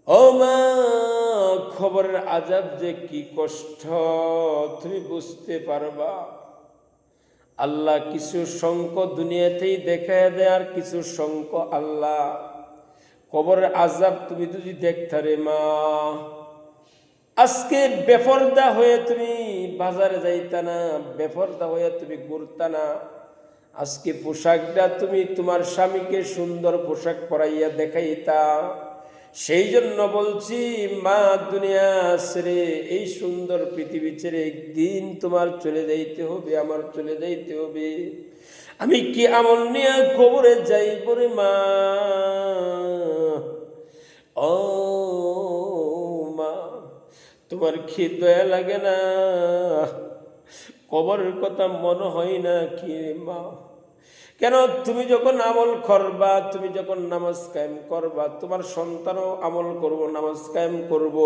ও মা, খবরের আজাব যে কি কষ্ট তুমি বুঝতে পারবা। আল্লাহ কিছু সংখ্য দুনিয়াতেই দেখায় দেয়, আর কিছু সংখ্য আল্লাহ কবরের আজাব তুমি যদি দেখতারে মা, আজকে বেপরদা হয়ে তুমি বাজারে যাইতা না, বেপরদা হয়ে তুমি ঘুরতা না। আজকে পোশাকটা তুমি তোমার স্বামীকে সুন্দর পোশাক পরাইয়া দেখাইতা। সেই জন্য বলছি মা, দুনিয়া ছেড়ে, এই সুন্দর পৃথিবী ছেড়ে একদিন তোমার চলে যাইতে হবে, আমার চলে যাইতে হবে। আমি কি আমল নিয়ে কবরে যাইব রে মা? ও মা, তোমার কি দয়া লাগে না? কবরের কথা মনে হয় না কি রে মা? কেন তুমি যখন আমল করবা, তুমি যখন নামাজ কায়েম করবা, তোমার সন্তানও আমল করবো, নামাজ কায়েম করবো।